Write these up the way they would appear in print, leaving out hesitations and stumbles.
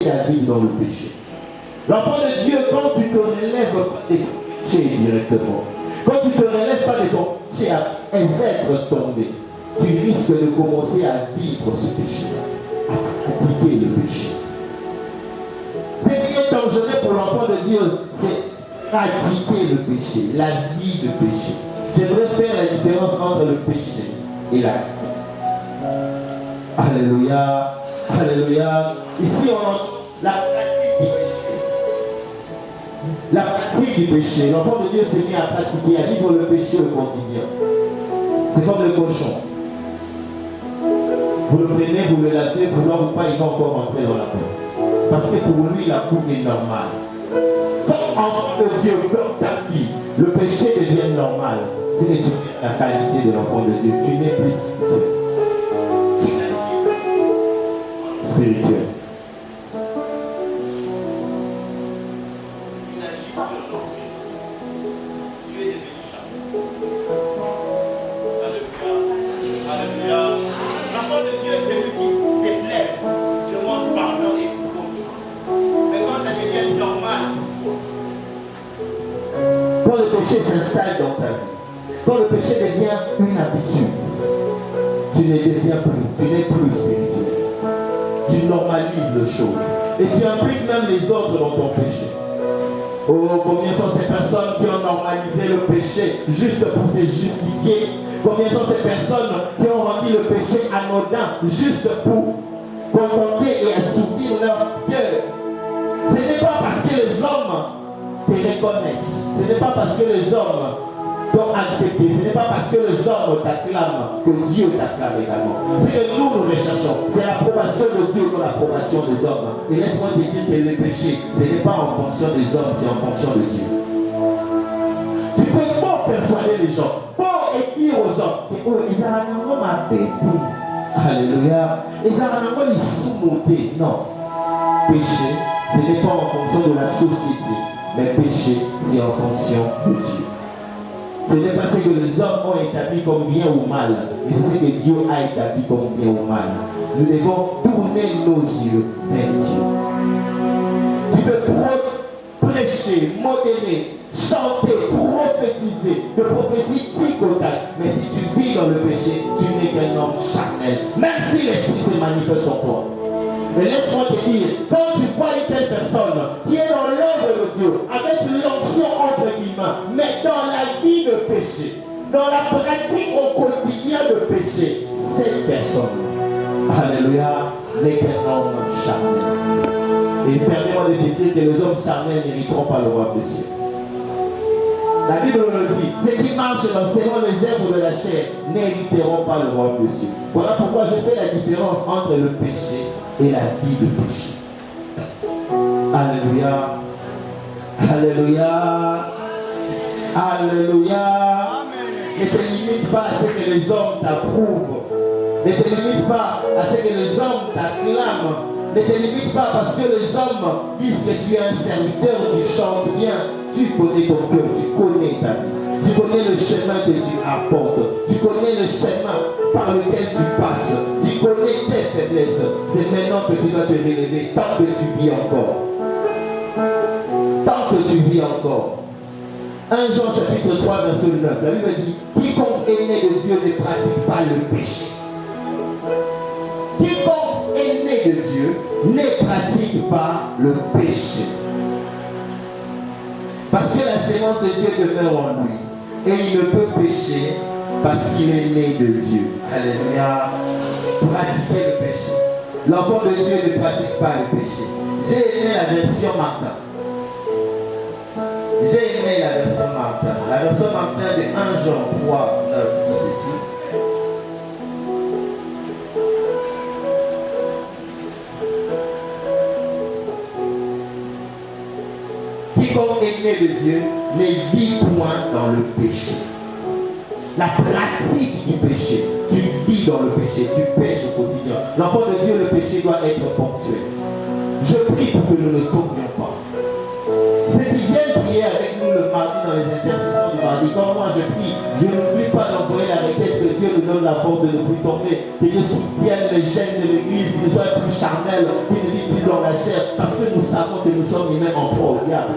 ta vie dans le péché. L'enfant de Dieu, quand tu ne te relèves pas des péchés directement, quand tu ne te relèves pas de ton péché à être tombé, tu risques de commencer à vivre ce péché, à pratiquer le péché. Ce qui est dangereux pour l'enfant de Dieu, c'est pratiquer le péché, la vie de péché. J'aimerais faire la différence entre le péché et la vie. Alléluia, alléluia. Ici, on a la pratique du péché. La pratique du péché. L'enfant de Dieu s'est mis à pratiquer, à vivre le péché au quotidien. C'est comme le cochon. Vous le prenez, vous le lavez, vouloir ou pas, il va encore entrer dans la peau. Parce que pour lui, la coupe est normale. Quand enfant de Dieu, dans ta vie, le péché devient normal, c'est que tu perds la qualité de l'enfant de Dieu. Tu n'es plus spirituel. Tu n'agis pas spirituel. Tu n'agis pas dans spirituel. Tu es devenu charmant. Alléluia. Alléluia. L'enfant de Dieu, c'est lui qui s'élève, demande pardon et continue. Mais quand ça devient normal, quand le péché s'installe dans ta vie, quand le péché devient une habitude, tu ne deviens plus, tu n'es plus spirituel. Tu normalises les choses. Et tu impliques même les autres dans ton péché. Oh, combien sont ces personnes qui ont normalisé le péché juste pour se justifier? Combien sont ces personnes qui ont rendu le péché anodin juste pour contenter et assouvir leur cœur? Ce n'est pas parce que les hommes te reconnaissent. Ce n'est pas parce que les hommes t'ont accepté. Ce n'est pas parce que les hommes t'acclament que Dieu t'acclame également. Ce que nous recherchons, c'est l'approbation de Dieu, non l'approbation des hommes. Et laisse-moi te dire que le péché, ce n'est pas en fonction des hommes, c'est en fonction de Dieu. Tu peux pas persuader les gens, pas dire aux gens que oh, ils ont m'a pété. Alléluia. Ils ont les sous-montés. Non. Péché, ce n'est pas en fonction de la société. Mais péché, c'est en fonction de Dieu. Ce n'est pas ce que les hommes ont établi comme bien ou mal, mais c'est ce que Dieu a établi comme bien ou mal. Nous devons tourner nos yeux vers Dieu. Tu peux prêcher, modérer, chanter, prophétiser. Le prophétie tic au tac. Mais si tu vis dans le péché, tu n'es qu'un homme charnel. Même si l'esprit se manifeste en toi. Mais laisse-moi te dire, quand tu vois une telle personne qui est dans l'œuvre de Dieu, avec l'onction entre guillemets, mais dans la vie de péché, dans la pratique au quotidien de péché, cette personne, alléluia, n'est qu'un homme charnel. Et permets-moi de te dire que les hommes charnels n'hériteront pas le royaume des cieux. La Bible le dit, ceux qui marchent selon les œuvres de la chair n'hériteront pas le royaume des cieux. Voilà pourquoi je fais la différence entre le péché et la vie de péché. Alléluia. Alléluia. Alléluia. Ne te limite pas à ce que les hommes t'approuvent. Ne te limite pas à ce que les hommes t'acclament. Ne te limite pas parce que les hommes disent que tu es un serviteur, tu chantes bien. Tu connais ton cœur, tu connais ta vie. Tu connais le chemin que tu apportes. Tu connais le chemin par lequel tu passes. Tu connais tes faiblesses. C'est maintenant que tu dois te relever tant que tu vis encore. Tant que tu vis encore. 1 Jean chapitre 3 verset 9. La Bible dit, quiconque est né de Dieu ne pratique pas le péché. Quiconque est né de Dieu ne pratique pas le péché. Parce que la sémence de Dieu demeure en lui. Et il ne peut pécher parce qu'il est né de Dieu. Alléluia. Pratiquer le péché. L'enfant de Dieu ne pratique pas le péché. J'ai aimé la version Martin. J'ai aimé la version Martin. La version Martin de 1 Jean 3, 9 dit ceci. Quiconque est né de Dieu ne vit point dans le péché. La pratique du péché, tu vis dans le péché, tu pêches au quotidien. L'enfant de Dieu, le péché doit être ponctuel. Je prie pour que nous ne tombions pas. Ceux qui viennent prier avec nous le mardi dans les intercessions du mardi, quand moi je prie, je n'oublie pas d'envoyer la requête que Dieu nous donne la force de ne plus tomber, que Dieu soutienne les gènes de l'Église, qu'ils ne soient plus charnels, qu'ils ne vivent plus dans la chair, parce que nous savons que nous sommes humains en proie au diable.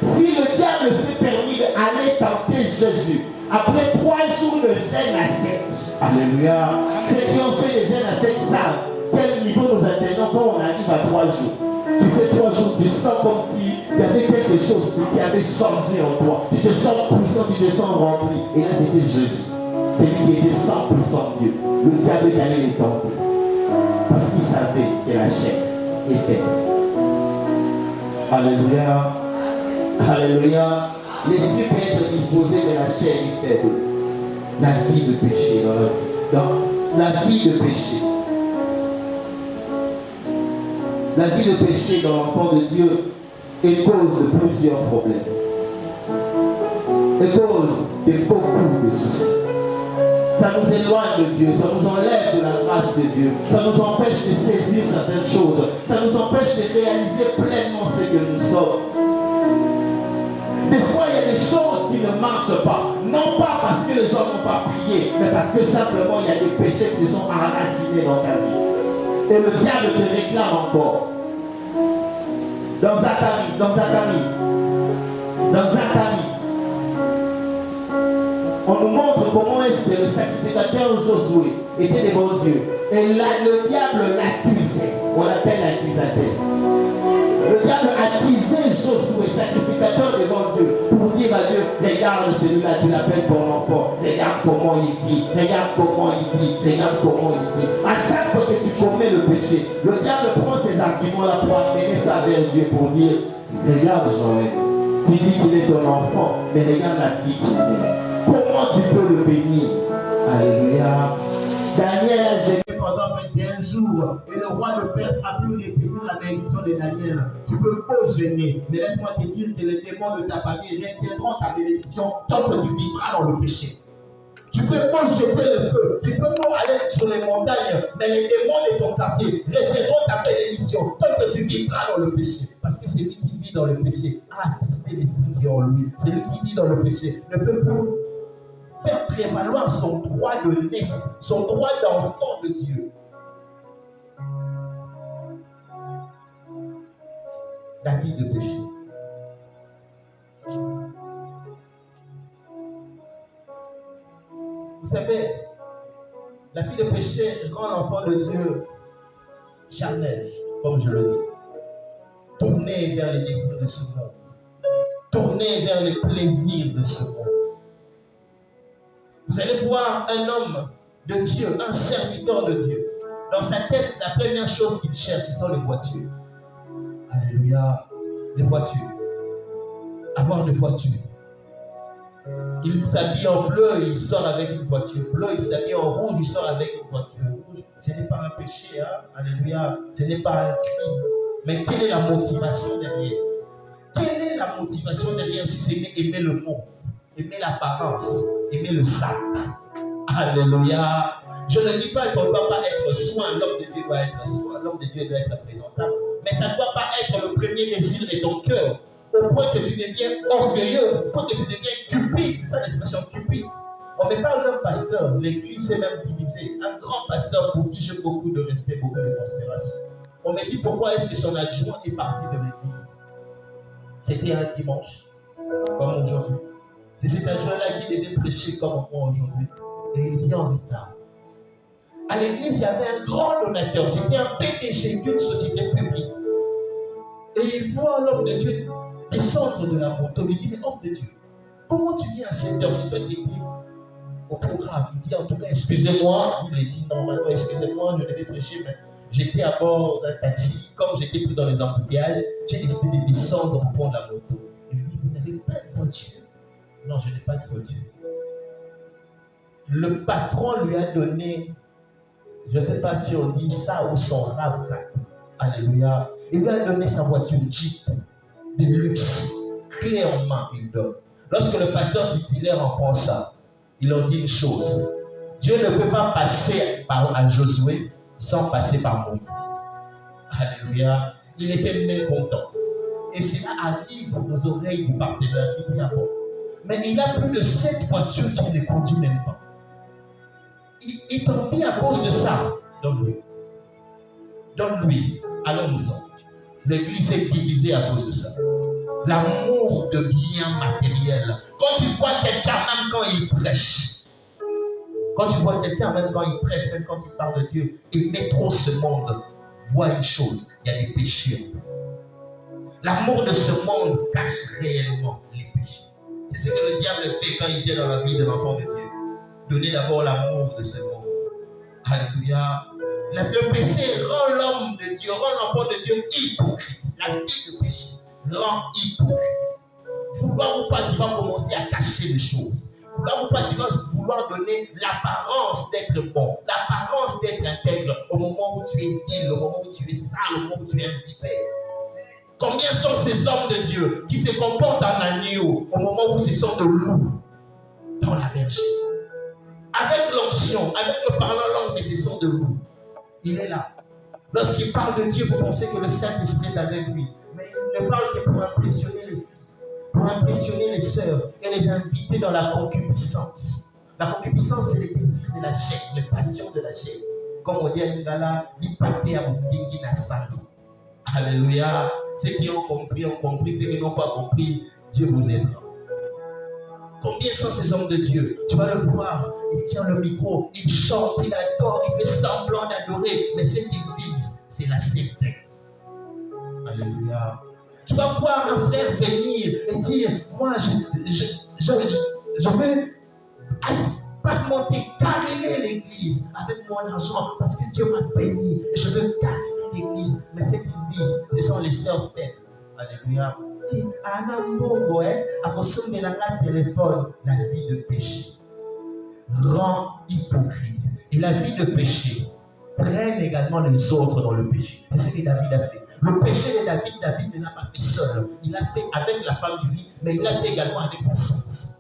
Si le diable s'est permis d'aller tenter Jésus, après 3 jours de gêne à sec, alléluia, ceux qui ont fait des gènes à sec savent quel niveau nous atteignons quand on arrive à 3 jours. Tu fais 3 jours, tu sens comme si il y avait quelque chose qui avait changé en toi. Tu te sens puissant, tu te sens rempli. Et là, c'était Jésus. C'est lui qui était 100% Dieu. Le diable est allé les tenter. Parce qu'il savait que la chair était. Alléluia. Alléluia. L'esprit peut être disposé, mais la chair est faible. La vie de péché dans notre vie. Donc, la vie de péché. La vie de péché dans l'enfant de Dieu est cause de plusieurs problèmes. Est cause de beaucoup de soucis. Ça nous éloigne de Dieu, ça nous enlève de la grâce de Dieu, ça nous empêche de saisir certaines choses, ça nous empêche de réaliser pleinement ce que nous sommes. Des fois, il y a des choses qui ne marchent pas, non pas parce que les gens n'ont pas prié, mais parce que simplement il y a des péchés qui se sont enracinés dans ta vie. Et le diable te réclame encore. Dans Zacharie, on nous montre comment est-ce que le sacrificateur Josué était devant Dieu. Et là, le diable l'accusait. On l'appelle l'accusateur. Le diable accusait Josué, sacrificateur devant Dieu, pour dire à Dieu, regarde celui-là, tu l'appelles ton enfant, regarde comment il vit, regarde comment il vit, regarde comment il vit. À chaque fois que tu commets le péché, le diable prend ces arguments-là pour amener ça vers Dieu, pour dire, regarde Joël, tu dis qu'il est ton enfant, mais regarde la vie qu'il mène. Comment tu peux le bénir? Alléluia. Daniel a gêné pendant 21 jours et le roi de Perse a pu retenir la bénédiction de Daniel. Tu peux pas gêner, mais laisse-moi te dire que les démons de ta famille retiendront ta bénédiction tant que tu vivras dans le péché. Tu peux pas jeter le feu, tu peux pas aller sur les montagnes, mais les démons de ton quartier retiendront ta bénédiction tant que tu vivras dans le péché. Parce que celui qui vit dans le péché a attristé l'esprit qui est en lui. Celui qui vit dans le péché ne peut plus faire prévaloir son droit de naissance, son droit d'enfant de Dieu. La vie de péché. Vous savez, la vie de péché rend l'enfant de Dieu charnel, comme je le dis. Tourné vers les désirs de ce monde. Tourné vers les plaisirs de ce monde. Vous allez voir un homme de Dieu, un serviteur de Dieu. Dans sa tête, la première chose qu'il cherche, ce sont les voitures. Alléluia. Les voitures. Avoir des voitures. Il s'habille en bleu, il sort avec une voiture bleue. Il s'habille en rouge, il sort avec une voiture rouge. Ce n'est pas un péché, hein? Alléluia. Ce n'est pas un crime. Mais quelle est la motivation derrière? Quelle est la motivation derrière si ce n'est aimer le monde? Aimer l'apparence, aimer le sac. Alléluia. Je ne dis pas qu'on ne doit pas être soin, l'homme de Dieu doit être soin, l'homme de Dieu doit être présentable, mais ça ne doit pas être le premier désir de ton cœur, au point que tu deviens orgueilleux, au point que tu deviens cupide, c'est ça l'expression cupide. On me parle d'un pasteur, l'église s'est même divisée, un grand pasteur pour qui j'ai beaucoup de respect, beaucoup de considération. On me dit pourquoi est-ce que son adjoint est parti de l'église. C'était un dimanche, comme aujourd'hui. C'est cet adjoint-là qui devait prêcher comme moi aujourd'hui. Et il vient en retard. À l'église, il y avait un grand donateur. C'était un PDG d'une société publique. Et il voit l'homme de Dieu descendre de la moto. Il dit, mais homme de Dieu, comment tu viens à cette heure si tu es au programme? Il dit, en tout cas, excusez-moi. Il dit, normalement, excusez-moi, je devais prêcher, mais j'étais à bord d'un taxi. Comme j'étais pris dans les embouteillages, j'ai décidé de descendre pour prendre la moto. Et lui, vous n'avez pas de voiture? Non, je n'ai pas de voiture. Le patron lui a donné, je ne sais pas si on dit ça ou son RAV4. Alléluia. Il lui a donné sa voiture Jeep de luxe, clé en main, il donne. Lorsque le pasteur titulaire en prend ça, il leur dit une chose. Dieu ne peut pas passer à Josué sans passer par Moïse. Alléluia. Il était mécontent. Et cela arrive aux oreilles du partenaire. Il dit, ah bon. Mais il a plus de 7 voitures qu'il ne conduit même pas. il t'envie à cause de ça. Donne-lui. Donne-lui. Allons-nous-en. L'église est divisée à cause de ça. L'amour de biens matériels. Quand tu vois quelqu'un, même quand il prêche, même quand il parle de Dieu, il met trop ce monde. Vois une chose, il y a des péchés. L'amour de ce monde cache réellement les péchés. C'est ce que le diable fait quand il vient dans la vie de l'enfant de Dieu. Donner d'abord l'amour de ce monde. Alléluia. Le péché rend l'homme de Dieu, rend l'enfant de Dieu hypocrite. La vie de péché rend hypocrite. Vouloir ou pas, tu vas commencer à cacher les choses. Vouloir ou pas, tu vas vouloir donner l'apparence d'être bon, l'apparence d'être intègre au moment où tu es vil, au moment où tu es sale, au moment où tu es un vipère. Combien sont ces hommes de Dieu qui se comportent en agneau au moment où ce sont de loups dans la bergerie? Avec l'onction, avec le parlant langue, mais ce sont de loups. Il est là. Lorsqu'il parle de Dieu, vous pensez que le Saint-Esprit est avec lui. Mais il ne parle que pour impressionner les filles, pour impressionner les sœurs et les inviter dans la concupiscence. La concupiscence, c'est les désirs de la chair, les passions de la chair. Comme on dit à Lingala, il pâté à Moutingi na sens. Alléluia. Ceux qui ont compris, ceux qui n'ont pas compris, Dieu vous aidera. Combien sont ces hommes de Dieu? Tu vas le voir, il tient le micro, il chante, il adore, il fait semblant d'adorer, mais ce qu'il vise, c'est la sainteté. Alléluia. Tu vas voir un frère venir et dire, moi je veux monter, caréner l'église avec mon argent parce que Dieu m'a béni et je veux caréner l'église, mais ce qu'il vise, ce sont les sœurs faibles. Alléluia. Téléphone, la vie de péché rend hypocrite. Et la vie de péché traîne également les autres dans le péché. C'est ce que David a fait. Le péché de David ne l'a pas fait seul. Il l'a fait avec la femme du lit, mais il l'a fait également avec sa source.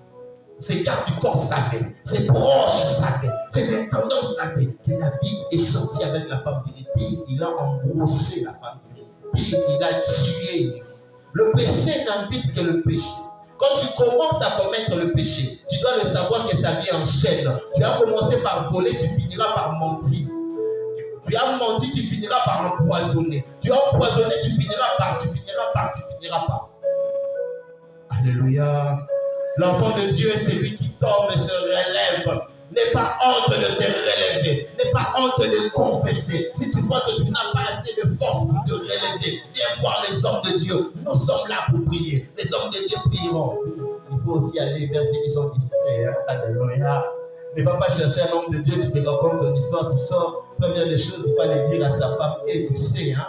Ses gardes du corps savaient, ses proches savaient, ses intendants savaient que David est sorti avec la femme du lit. Puis il a engrossé la femme du lit. Puis il a tué. Le péché n'invite que le péché. Quand tu commences à commettre le péché, tu dois le savoir que sa vie enchaîne. Tu as commencé par voler, tu finiras par mentir. Tu as menti, tu finiras par empoisonner. Tu as empoisonné, tu finiras par. Alléluia. L'enfant de Dieu est celui qui tombe et se relève. N'aie pas honte de te relever. N'aie pas honte de confesser. Si tu vois que tu n'as pas assez de force pour te relever, viens voir les hommes de Dieu. Nous sommes là pour prier. Les hommes de Dieu prieront. Il faut aussi aller vers ceux qui sont discrets. Hein? Alléluia. Ne va pas chercher un homme de Dieu, tu te racontes ton histoire, tu sors. Première des choses, il va le dire à sa femme. Et tu sais, hein,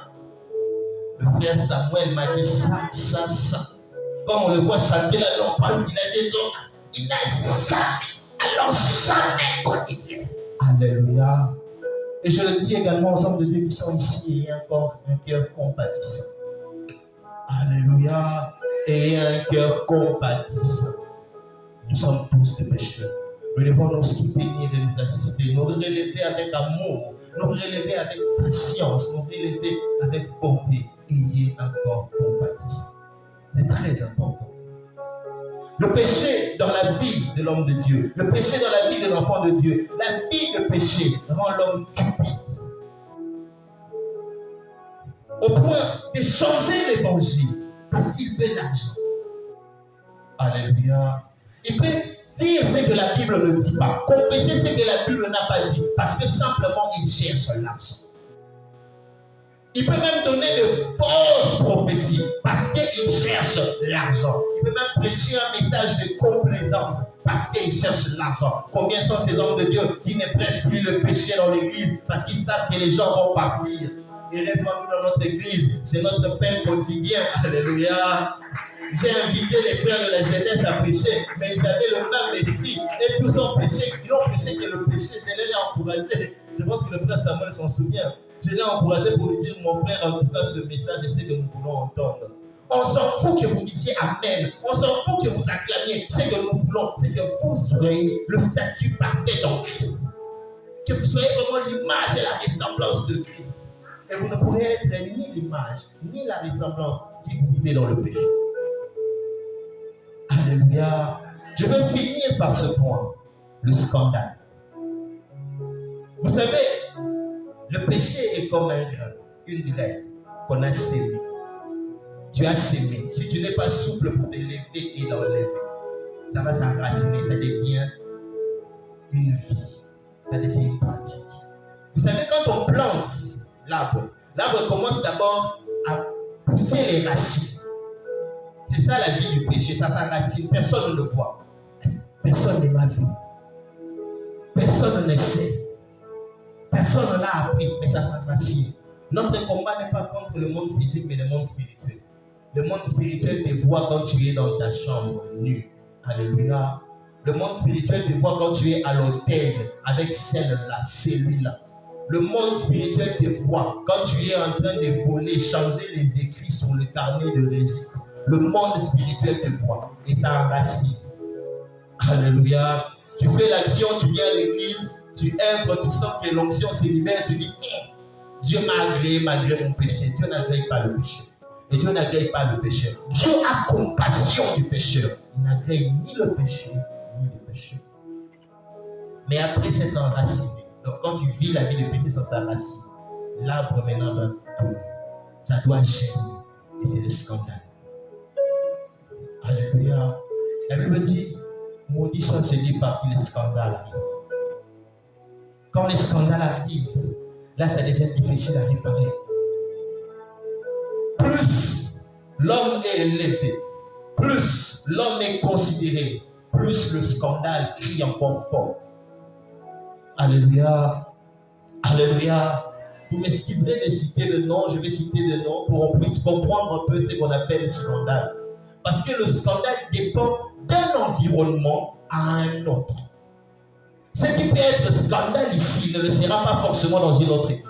le frère Samuel m'a dit ça. Quand on le voit chanter la langue, parce qu'il a des gens, il n'a jamais connu Dieu. Alléluia. Et je le dis également aux hommes de Dieu qui sont ici, et encore un cœur compatissant. Alléluia. Et un cœur compatissant. Nous sommes tous des pécheurs. Nous devons nous soutenir et nous assister, nous relever avec amour, nous relever avec patience, nous relever avec bonté. Ayez un corps compatissant. C'est très important. Le péché dans la vie de l'homme de Dieu, le péché dans la vie de l'enfant de Dieu, la vie de péché rend l'homme cupide. Au point de changer l'évangile parce qu'il veut l'argent. Alléluia. Il peut dire ce que la Bible ne dit pas, confesser ce que la Bible n'a pas dit, parce que simplement il cherche l'argent. Il peut même donner de fausses prophéties parce qu'il cherche l'argent. Il peut même prêcher un message de complaisance parce qu'il cherche l'argent. Combien sont ces hommes de Dieu qui ne prêchent plus le péché dans l'église parce qu'ils savent que les gens vont partir? Et restons dans notre église, c'est notre pain quotidien. Alléluia. J'ai invité les frères de la jeunesse à prêcher, mais ils avaient le même esprit. Et tous ont prêché, ils ont prêché que le péché, je l'ai encouragé. Je pense que le frère Samuel s'en souvient. Je l'ai encouragé pour lui dire, mon frère, en tout cas, ce message, c'est ce que nous voulons entendre. On s'en fout que vous disiez Amen. On s'en fout que vous acclamiez. Ce que nous voulons, c'est que vous soyez le statut parfait dans Christ. Que vous soyez vraiment l'image et la ressemblance de Christ. Et vous ne pourrez être ni l'image, ni la ressemblance si vous vivez dans le péché. Alléluia. Je veux finir par ce point. Le scandale. Vous savez, le péché est comme une graine qu'on a sémée. Tu as sémé. Si tu n'es pas souple pour t'élever et l'enlever, ça va s'enraciner, ça devient une vie, ça devient une pratique. Vous savez, quand on plante l'arbre, l'arbre commence d'abord à pousser les racines. C'est ça la vie du péché, ça s'enracine, personne ne le voit. Personne ne l'a vu. Personne ne sait. Personne ne l'a appris, mais ça s'enracine. Notre combat n'est pas contre le monde physique, mais le monde spirituel. Le monde spirituel te voit quand tu es dans ta chambre, nu. Alléluia. Le monde spirituel te voit quand tu es à l'hôtel avec celle-là, celui-là. Le monde spirituel te voit quand tu es en train de voler, changer les écrits sur le carnet de registre. Le monde spirituel te voit et ça enracine. Alléluia. Tu fais l'action, tu viens à l'église, tu œuvres, tu sens que l'onction se libère, tu dis Dieu m'a agréé malgré mon péché. Dieu n'agrée pas le péché. Et Dieu n'agrée pas le pécheur. Dieu a compassion du pécheur. Il n'agrée ni le péché, ni le péché. Mais après c'est enraciné. Donc quand tu vis la vie de péché sans sa racine, l'arbre maintenant va tourner. Ça doit germer. Et c'est le scandale. Alléluia. La Bible dit, maudit soit celui par qui les scandales arrivent. Quand les scandales arrivent, là ça devient difficile à réparer. Plus l'homme est élevé, plus l'homme est considéré, plus le scandale crie encore fort. Alléluia. Alléluia. Vous m'excuserez de citer le nom, je vais citer le nom pour qu'on puisse comprendre un peu ce qu'on appelle le scandale. Parce que le scandale dépend d'un environnement à un autre. Ce qui peut être scandale ici ne le sera pas forcément dans une autre église.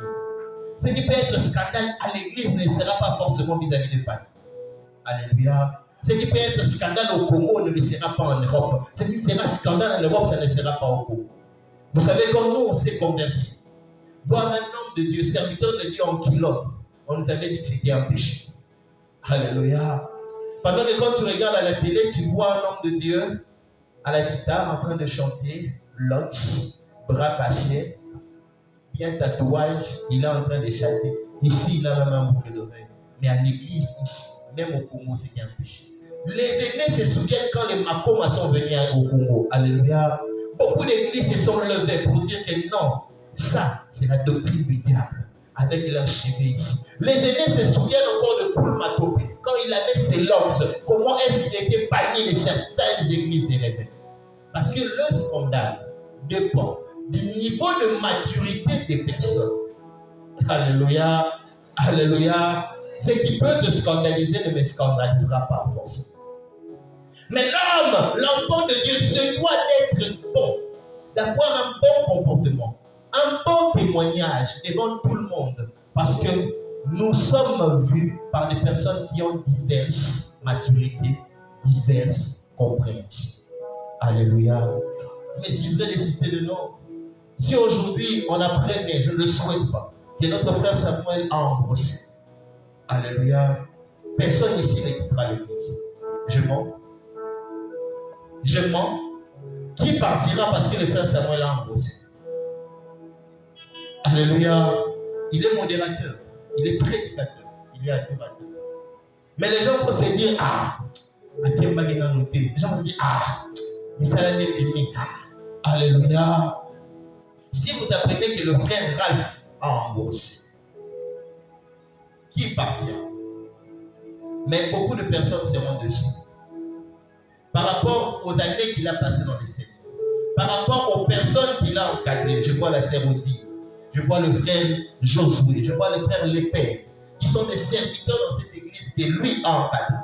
Ce qui peut être scandale à l'église ne sera pas forcément vis-à-vis des femmes. Alléluia. Ce qui peut être scandale au Congo ne le sera pas en Europe. Ce qui sera scandale en Europe, ça ne sera pas au Congo. Vous savez, quand nous on s'est convertis, voir un homme de Dieu, serviteur de Dieu en culotte, on nous avait dit que c'était un péché. Alléluia. Pendant que quand tu regardes à la télé, tu vois un homme de Dieu à la guitare en train de chanter, locks, bras cachés, bien tatouage, il est en train de chanter. Ici, il a même un boucle d'oreille. Mais à l'église, ici, même au Congo, c'est un péché. Les églises se souviennent quand les Makomas sont venus au Congo. Alléluia. Beaucoup d'églises se sont levées pour dire que non, ça, c'est la doctrine du diable. Avec l'archivé ici. Les aînés se souviennent encore de Paul Matopé. Quand il avait ses locks, comment est-ce qu'il était banni de certaines églises des rebelles? Parce que le scandale dépend du niveau de maturité des personnes. Alléluia. Alléluia. Ce qui peut te scandaliser ne me scandalisera pas forcément. Mais l'homme, l'enfant de Dieu, se doit d'être bon, d'avoir un bon comportement, un bon témoignage devant tout le monde. Parce que nous sommes vus par des personnes qui ont diverses maturités, diverses compréhensions. Alléluia. Mais si je vais les citer de nom, si aujourd'hui on apprenait, je ne le souhaite pas, que notre frère Samuel a embrassé, alléluia, personne ici ne quittera l'église. Je mens. Je mens. Qui partira parce que le frère Samuel a embrassé? Alléluia. Il est modérateur, il est prédicateur, il est adorateur. Mais les gens vont se dire, ah, les gens vont dire, ah, mais ça l'a limite. Alléluia. Si vous apprenez que le frère Ralph a embrassé, qui partira? Mais beaucoup de personnes seront dessus. Par rapport aux années qu'il a passées dans les séries, par rapport aux personnes qu'il a encadrées, je vois la sœur Odile, je vois le frère Josué, je vois le frère Lepère, qui sont des serviteurs dans cette église que lui a encadré.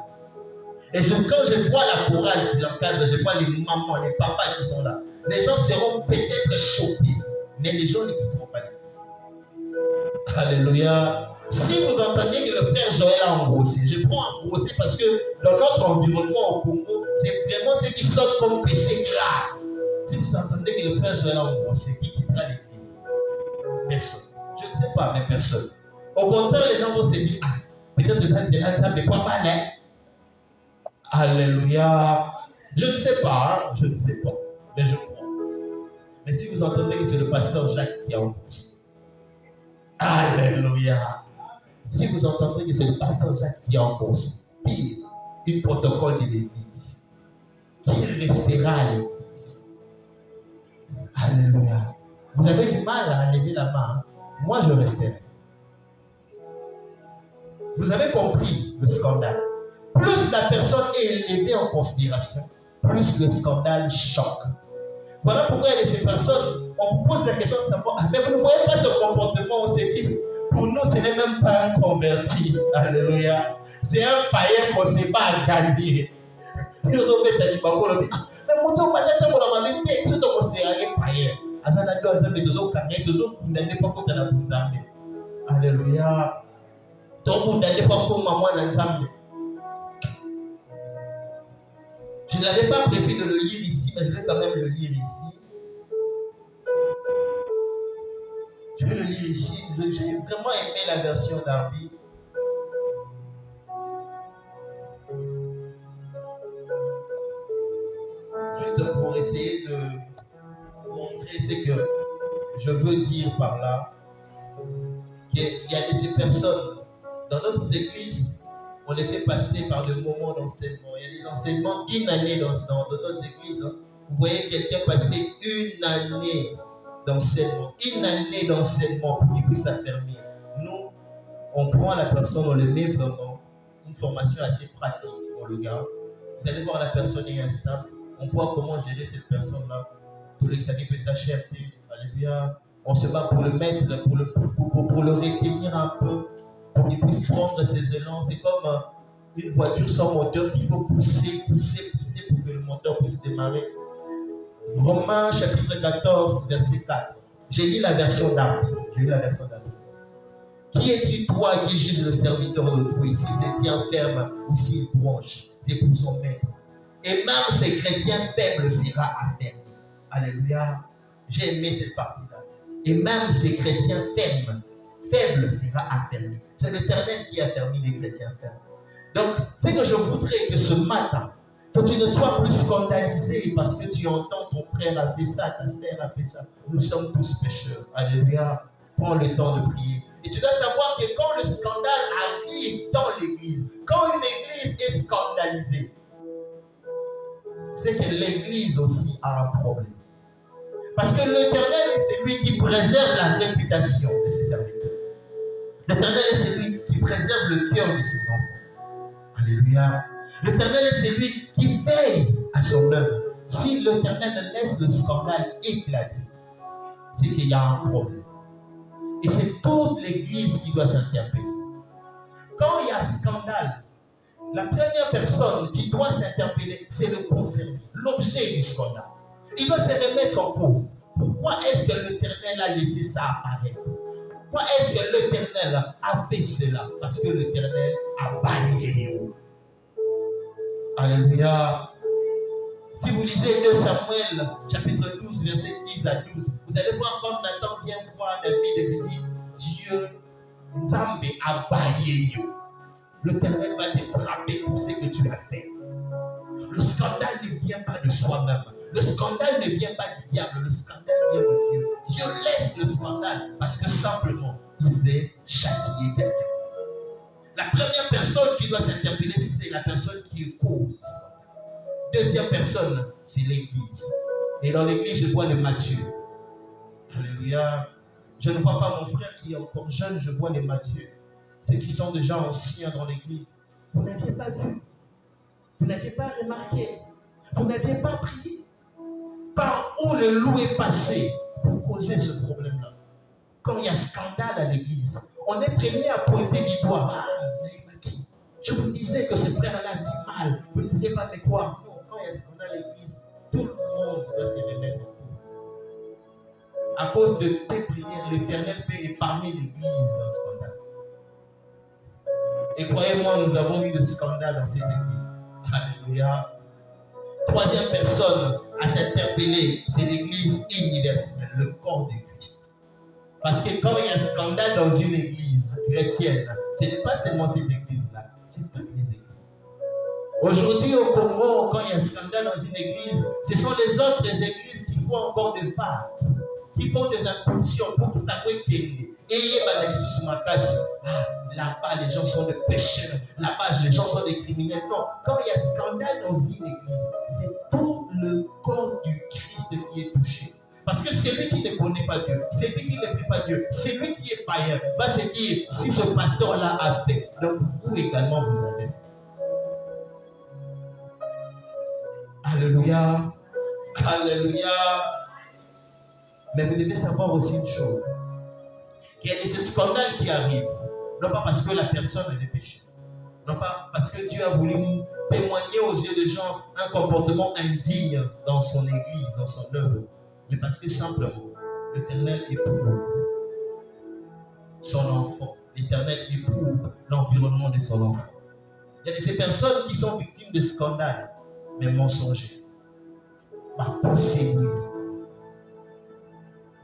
Et quand je vois la chorale qu'il encadre, je vois les mamans, les papas qui sont là, les gens seront peut-être choqués, mais les gens ne quitteront pas l'église. Alléluia. Si vous entendez que le frère Joël a embrassé, je prends embrassé parce que dans notre environnement au Congo, c'est vraiment ce qui sort comme péché grave. Si vous entendez que le frère Joël a embrassé, qui quittera l'église? Personne. Je ne sais pas, mais personne. Au contraire, les gens vont se dire, ah, peut-être que ça ne quoi pas, hein? Alléluia. Je ne sais pas, mais je crois. Mais si vous entendez que c'est le pasteur Jacques qui a embauché, alléluia. Si vous entendez que c'est le pasteur Jacques qui a embauché, pire, un protocole de l'église, qui restera à l'église. Alléluia. Vous avez du mal à lever la main. Moi, je resterai. Vous avez compris le scandale. Plus la personne est élevée en considération, plus le scandale choque. Voilà pourquoi il y a ces personnes, on vous pose la question de savoir, mais vous ne voyez pas ce comportement, on s'est dit, pour nous, ce n'est même pas un converti. Alléluia. C'est un païen qu'on ne sait pas gagner. Nous avons fait des bagou, mais mon Dieu, peut-être qu'on a dit, tout est considéré païen. Azana do azambe dozo kanye dozo kundane pa ko kana kunzambe. Alléluia. Donc kundane pa ko maman na nzambe. Je n'avais pas prévu de le lire ici, mais je vais quand même le lire ici. Je vais le lire ici. J'ai vraiment aimé la version d'Arby. Juste pour essayer de montrer ce que je veux dire par là. Qu'il y a ces personnes dans notre église, on les fait passer par des moments d'enseignement. Il y a des enseignements d'une année dans notre église. Vous voyez quelqu'un passer une année d'enseignement. Une année d'enseignement pour qu'il puisse affermir. Nous, on prend la personne, on le met vraiment une formation assez pratique, on le garde. Vous allez voir la personne est instable. On voit comment gérer cette personne-là. Tous les sacrits peut être alléluia. On se bat pour le mettre, pour le retenir un peu, pour qu'il puisse prendre ses élans. C'est comme une voiture sans moteur qu'il faut pousser pour que le moteur puisse démarrer. Romains chapitre 14, verset 4. J'ai lu la version d'Arby. Qui es-tu toi qui juge le serviteur d'autrui, s'il se tient ferme ou s'il bronche? C'est pour son maître. Et même ces chrétiens faibles sera affermi. Alléluia. J'ai aimé cette partie-là. Et même ces chrétiens faibles sera affermi. C'est l'Éternel qui a affermi les chrétiens faibles. Donc, c'est que je voudrais que ce matin, que tu ne sois plus scandalisé parce que tu entends ton frère a fait ça, ta sœur a fait ça. Nous sommes tous pécheurs. Alléluia. Prends le temps de prier. Et tu dois savoir que quand le scandale arrive dans l'église, quand une église est scandalisée, c'est que l'église aussi a un problème. Parce que l'Éternel, c'est lui qui préserve la réputation de ses serviteurs. L'Éternel, c'est lui qui préserve le cœur de ses enfants. Alléluia. L'Éternel, c'est lui qui veille à son œuvre. Si l'Éternel laisse le scandale éclater, c'est qu'il y a un problème. Et c'est toute l'église qui doit s'interpeller. Quand il y a un scandale, la première personne qui doit s'interpeller, c'est le concerné, l'objet du scandale. Il doit se remettre en cause. Pourquoi est-ce que l'Éternel a laissé ça apparaître? Pourquoi est-ce que l'Éternel a fait cela? Parce que l'Éternel a banni les roues. Alléluia. Si vous lisez 2 Samuel, chapitre 12, verset 10 à 12, vous allez voir quand Nathan vient voir David et lui dit, Dieu, Nzambe a banni. L'Éternel va te frapper pour ce que tu as fait. Le scandale ne vient pas de soi-même. Le scandale ne vient pas du diable. Le scandale vient de Dieu. Dieu laisse le scandale parce que simplement, il veut châtier quelqu'un. La première personne qui doit s'interpeller, c'est la personne qui est cause du scandale. Deuxième personne, c'est l'église. Et dans l'église, je vois les matures. Alléluia. Je ne vois pas mon frère qui est encore jeune, je vois les matures. Ceux qui sont déjà anciens dans l'église. Vous n'aviez pas vu. Vous n'aviez pas remarqué. Vous n'aviez pas prié. Par où le loup est passé pour causer ce problème-là. Quand il y a scandale à l'église, on est premier à pointer du doigt. Ah, je vous disais que ce frère-là vit mal. Vous ne voulez pas me croire. Non, quand il y a scandale à l'église, tout le monde doit se remettre en cause. À cause de tes prières, l'Éternel peut épargner l'église d'un scandale. Et croyez-moi, nous avons eu de scandale dans cette église. Alléluia. Troisième personne à s'interpeller, c'est l'église universelle, le corps de Christ. Parce que quand il y a un scandale dans une église chrétienne, ce n'est pas seulement cette église-là, c'est toutes les églises. Aujourd'hui au Congo, quand il y a un scandale dans une église, ce sont les autres églises qui font font encore des vagues, qui font des impulsions pour savoir qu'il et là-bas, les gens sont des pécheurs. Là-bas, les gens sont des criminels. Non, quand il y a scandale dans une église, c'est tout le corps du Christ qui est touché. Parce que celui qui ne connaît pas Dieu, celui qui ne prie pas Dieu, celui qui est païen, va se dire, si ce pasteur-là a fait, donc vous également vous avez fait. Alléluia. Alléluia. Mais vous devez savoir aussi une chose. Qu'il y a des scandales qui arrivent. Non pas parce que la personne a des péchés. Non pas parce que Dieu a voulu témoigner aux yeux des gens un comportement indigne dans son église, dans son œuvre. Mais parce que simplement, l'Éternel éprouve son enfant. L'Éternel éprouve l'environnement de son enfant. Il y a de ces personnes qui sont victimes de scandales, mais mensongers. Par posséder.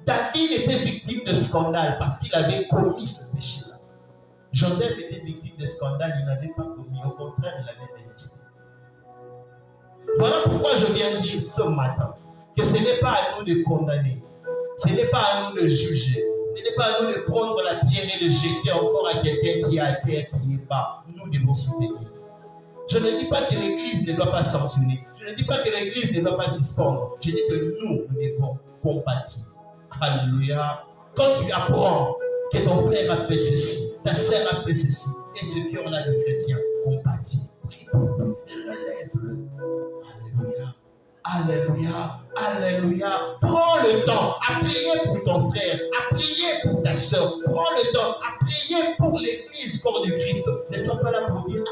David était victime de scandale parce qu'il avait commis ce péché-là. Joseph était victime de scandale, il n'avait pas commis. Au contraire, il avait résisté. Voilà pourquoi je viens dire ce matin que ce n'est pas à nous de condamner. Ce n'est pas à nous de juger. Ce n'est pas à nous de prendre la pierre et de jeter encore à quelqu'un qui est à terre, qui est bas. Nous devons soutenir. Je ne dis pas que l'Église ne doit pas sanctionner. Je ne dis pas que l'Église ne doit pas suspendre. Je dis que nous devons compatir. Alléluia. Quand tu apprends que ton frère a fait ceci, ta sœur a fait ceci, et ce cœur-là de chrétien compatit. Relève-le. Alléluia. Alléluia. Alléluia. Prends le temps à prier pour ton frère, à prier pour ta sœur. Prends le temps à prier pour l'Église, corps du Christ. Ne sois pas là pour dire,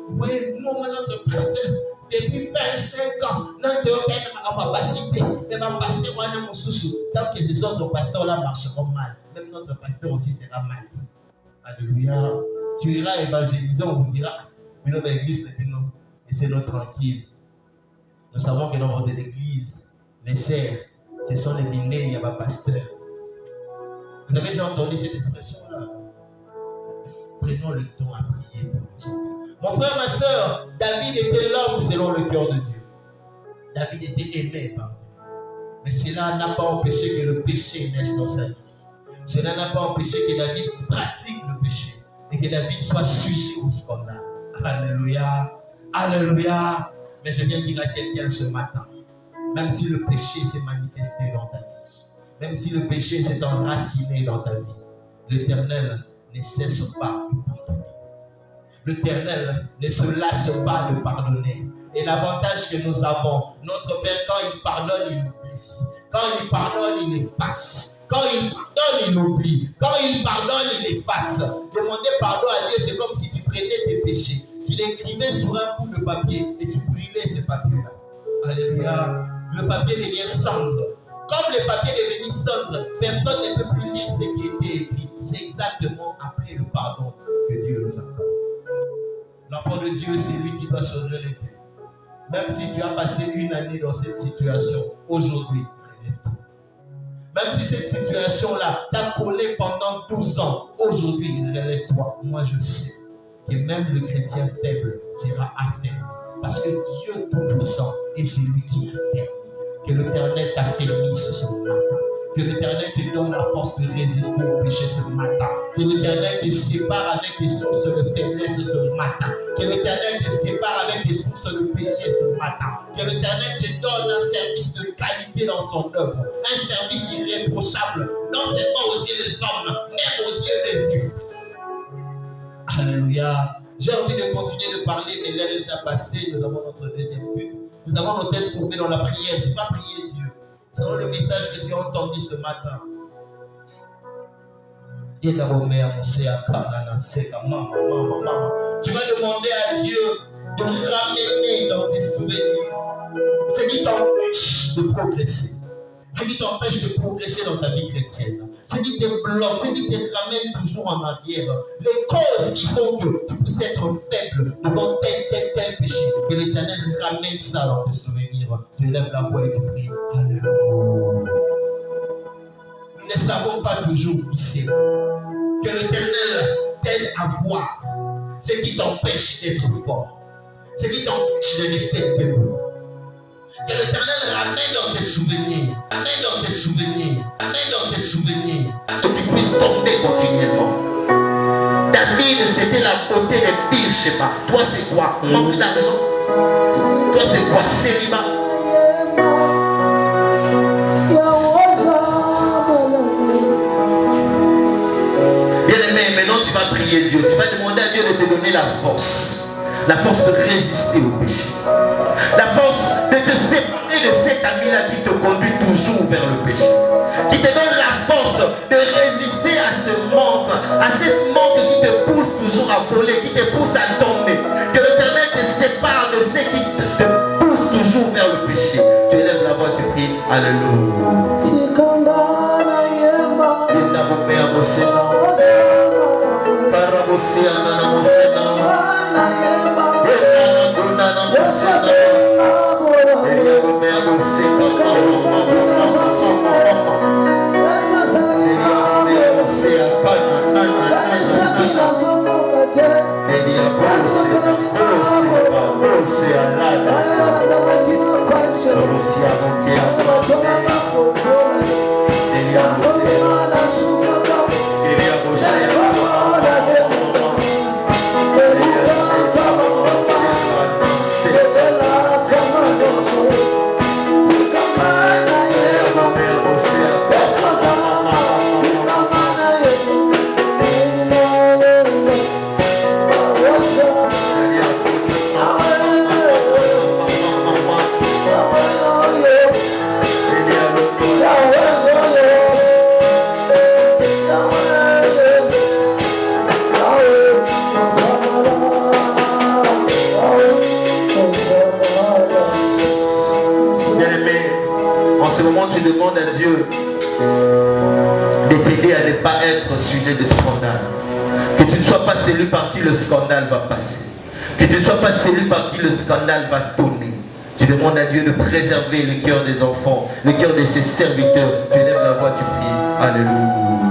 vous voyez, nous, notre pasteur, depuis 25 ans, notre capacité, même pasteur, tant que les autres pasteurs-là marcheront mal, même notre pasteur aussi sera mal. Alléluia. Tu iras évangéliser, on vous dira, mais notre église, c'est nous, laissez-nous tranquille. Nous savons que dans vos églises, les serfs, ce sont les millets, il y a pas pasteur. Vous avez déjà entendu cette expression-là? Prenons le temps à prier pour les autres. Mon frère, ma soeur, David était l'homme selon le cœur de Dieu. David était aimé par Dieu. Mais cela n'a pas empêché que le péché naisse dans sa vie. Cela n'a pas empêché que David pratique le péché et que David soit sujet au scandale. Alléluia. Alléluia. Mais je viens dire à quelqu'un ce matin, même si le péché s'est manifesté dans ta vie, même si le péché s'est enraciné dans ta vie, l'Éternel ne cesse pas de pardonner. L'Éternel ne se lasse pas de pardonner. Et l'avantage que nous avons, notre Père, quand il pardonne, il oublie. Quand il pardonne, il efface. Quand il pardonne, il oublie. Quand il pardonne, il efface. Demander pardon à Dieu, c'est comme si tu prenais tes péchés. Tu l'écrivais sur un bout de papier et tu brûlais ce papier-là. Alléluia. Le papier devient cendre. Comme le papier est devenu cendre, personne ne peut plus lire ce qui était écrit. C'est exactement après le pardon que Dieu nous accorde. L'enfant de Dieu, c'est lui qui doit se relever. Même si tu as passé une année dans cette situation, aujourd'hui, relève-toi. Même si cette situation-là t'a collé pendant 12 ans, aujourd'hui, relève-toi. Moi, je sais que même le chrétien faible sera affermi. Parce que Dieu Tout-Puissant est celui qui affermi. Que l'Éternel t'affermisse ce matin. Que l'Éternel te donne la force de résister au péché ce matin. Que l'Éternel te sépare avec des sources de faiblesse ce matin. Que l'Éternel te sépare avec des sources de péché ce matin. Que l'Éternel te donne un service de qualité dans son œuvre. Un service irréprochable, non seulement aux yeux des hommes, même aux yeux des esprits. Alléluia. J'ai envie de continuer de parler, mais l'heure est déjà passée. Nous avons notre deuxième but. Nous avons nos têtes tournées dans la prière. Tu vas prier Dieu. Selon le message que tu as entendu ce matin. Tu vas demander à Dieu de ramener dans tes souvenirs ce qui t'empêche de progresser. Ce qui t'empêche de progresser dans ta vie chrétienne. Ce qui te bloque, ce qui te ramène toujours en arrière. Les causes qui font que tu puisses être faible devant tel péché. Que l'Éternel ramène ça dans tes souvenirs. Tu lèves la voix et tu pries. Alléluia. Nous ne savons pas toujours qui c'est. Que l'Éternel t'aide à voir ce qui t'empêche d'être fort. Ce qui t'empêche de rester debout. Que l'Éternel ramène dans tes souvenirs. Ramène dans tes souvenirs. Ramène dans tes souvenirs. Que tu puisses tomber continuellement. David, c'était la beauté des pires schémas. Toi, c'est quoi? Manque d'argent. Toi, c'est quoi? Célibat. Bien-aimé, maintenant tu vas prier Dieu. Tu vas demander à Dieu de te donner la force. La force de résister au péché. La force de te séparer de cet ami-là qui te conduit toujours vers le péché. Qui te donne la force de résister à ce manque, à cette manque qui te pousse toujours à voler, qui te pousse à tomber. Que l'Éternel te sépare de ce qui te pousse toujours vers le péché. Tu élèves la voix, tu pries. Alléluia. Demande à Dieu de t'aider à ne pas être sujet de scandale. Que tu ne sois pas celui par qui le scandale va passer. Que tu ne sois pas celui par qui le scandale va tourner. Tu demandes à Dieu de préserver le cœur des enfants, le cœur de ses serviteurs. Tu lèves la voix, tu pries. Alléluia.